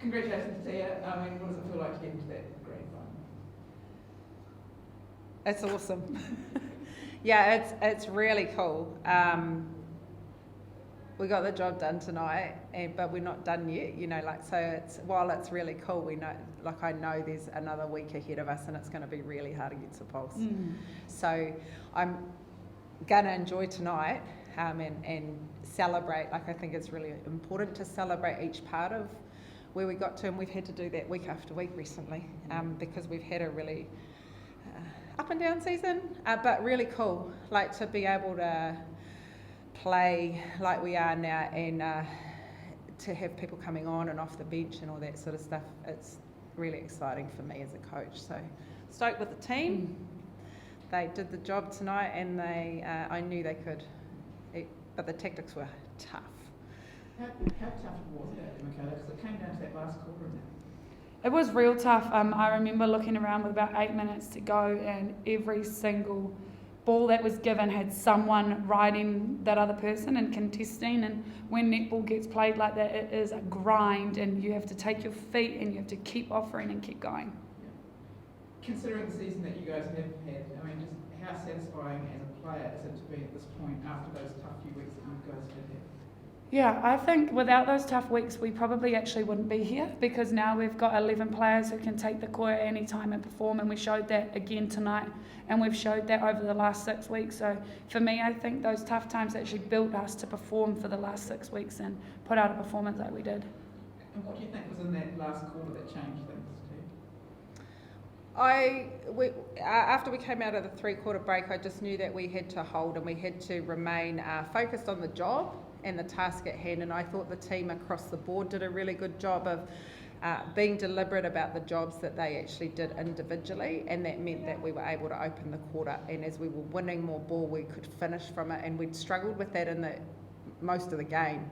Congratulations to you. I mean, what does it feel like to get into that grand final? It's awesome. Yeah, it's really cool. We got the job done tonight, but we're not done yet. So while it's really cool, we know, I know there's another week ahead of us, and it's going to be really hard against the Pulse. So I'm going to enjoy tonight and celebrate. I think it's really important to celebrate each part of where we got to, and we've had to do that week after week recently because we've had a really up and down season, but really cool, to be able to play like we are now and to have people coming on and off the bench and all that sort of stuff. It's really exciting for me as a coach. So stoked with the team. They did the job tonight, and I knew they could, but the tactics were tough. How tough was it, Michaela? Because it came down to that last quarter. It was real tough. I remember looking around with about 8 minutes to go, and every single ball that was given had someone riding that other person and contesting. And when netball gets played like that, it is a grind, and you have to take your feet and you have to keep offering and keep going. Yeah. Considering the season that you guys have had, I mean, just how satisfying as a player is it to be at this point after those tough few weeks that you guys have had? Yeah, I think without those tough weeks, we probably actually wouldn't be here, because now we've got 11 players who can take the court at any time and perform, and we showed that again tonight, and we've showed that over the last 6 weeks. So for me, I think those tough times actually built us to perform for the last 6 weeks and put out a performance like we did. And what do you think was in that last quarter that changed things too? After we came out of the 3-quarter break, I just knew that we had to hold and we had to remain focused on the job and the task at hand, and I thought the team across the board did a really good job of being deliberate about the jobs that they actually did individually, and that meant that we were able to open the quarter, and as we were winning more ball we could finish from it, and we'd struggled with that in most of the game.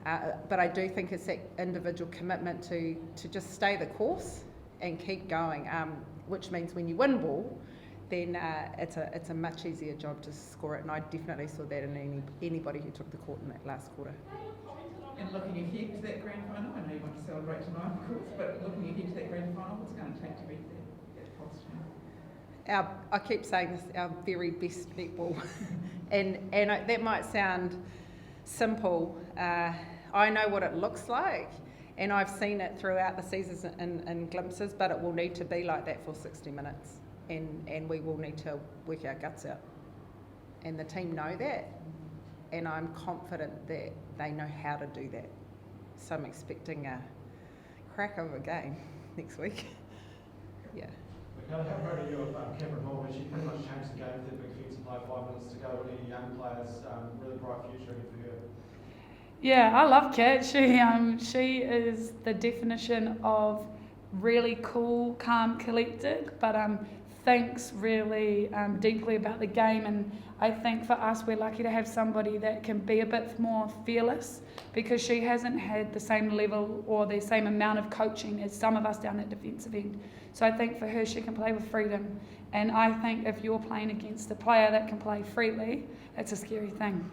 But I do think it's that individual commitment to just stay the course and keep going, which means when you win ball, then it's a much easier job to score it, and I definitely saw that in anybody who took the court in that last quarter. And looking ahead to that grand final, I know you want to celebrate tonight, of course, but looking ahead to that grand final, what's it going to take to beat that Pulse? I keep saying this, our very best netball, and that might sound simple. I know what it looks like, and I've seen it throughout the seasons in glimpses, but it will need to be like that for 60 minutes. And we will need to work our guts out. And the team know that, and I'm confident that they know how to do that. So I'm expecting a crack of a game next week. Yeah. Michaela, how proud are you of Cameron Hall? She pretty much changed the game with that big fence play 5 minutes to go. Really young players, really bright future ahead for her. Yeah, I love Kat. She is the definition of really cool, calm, collected, but thinks really deeply about the game, and I think for us we're lucky to have somebody that can be a bit more fearless, because she hasn't had the same level or the same amount of coaching as some of us down at defensive end. So I think for her she can play with freedom, and I think if you're playing against a player that can play freely, it's a scary thing.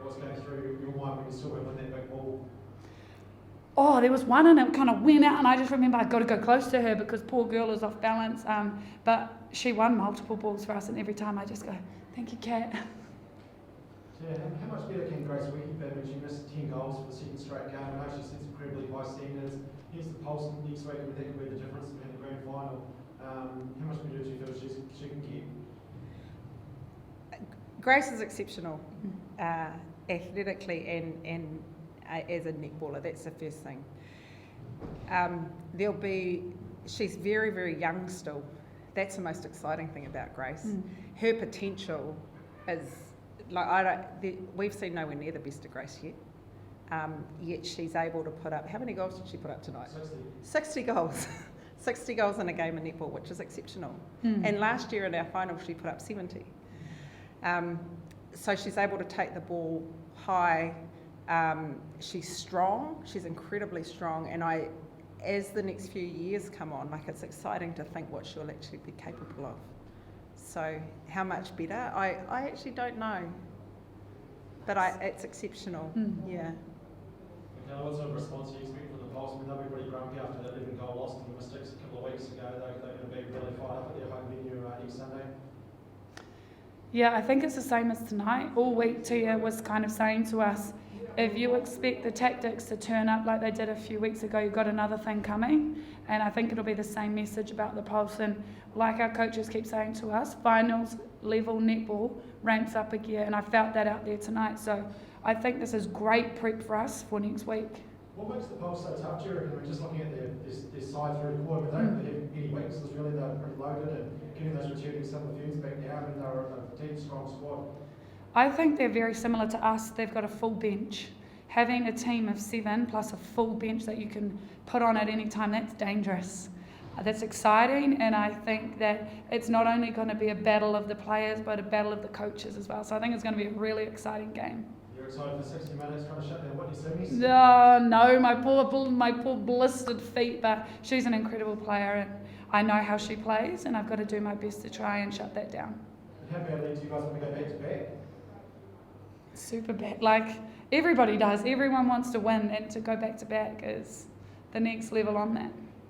What's going through your mind when you saw her win that big ball? Oh, there was one and it kind of went out, and I just remember I got to go close to her because poor girl is off balance. But she won multiple balls for us, and every time I just go, thank you, Kat. Yeah, how much better can Grace Weekie be when she missed 10 goals for the second straight game? I know she sets incredibly high standards. Here's the Pulse next week, and that could be the difference in the grand final. How much better do you feel she can get? Grace is exceptional, athletically and as a netballer. That's the first thing. She's very, very young still. That's the most exciting thing about Grace. Her potential is we've seen nowhere near the best of Grace yet. Yet she's able to put up, how many goals did she put up tonight? 60 goals. 60 goals in a game of netball, which is exceptional. And last year in our final she put up 70. So she's able to take the ball high. She's strong, she's incredibly strong, and as the next few years come on, it's exciting to think what she'll actually be capable of. So how much better? I actually don't know, but it's exceptional. Yeah. Okay, what sort of response do you expect from the Pulse. I mean, they'll be pretty grumpy after that 11-goal loss to the Mystics a couple of weeks ago. They're going to be really fired up at their home venue next Sunday. Yeah, I think it's the same as tonight. All week, Tia was kind of saying to us, if you expect the tactics to turn up like they did a few weeks ago, you've got another thing coming. And I think it'll be the same message about the Pulse. And like our coaches keep saying to us, finals level netball ramps up a gear. And I felt that out there tonight. So I think this is great prep for us for next week. What makes the Pulse so tough, do you reckon? We're just looking at their side through the quarter, but they don't really have any weaknesses, really. They're pretty loaded, and getting those returning substitutes back down, and they're a deep, strong squad. I think they're very similar to us. They've got a full bench. Having a team of 7 plus a full bench that you can put on at any time, that's dangerous. That's exciting, and I think that it's not only going to be a battle of the players, but a battle of the coaches as well. So I think it's going to be a really exciting game. You're excited for 60 minutes, trying to shut down Whitney Simmons? No, my poor blistered feet, but she's an incredible player, and I know how she plays, and I've got to do my best to try and shut that down. And how badly do you guys want to go back to back? Super bad. Like, everybody does. Everyone wants to win, and to go back to back is the next level on that.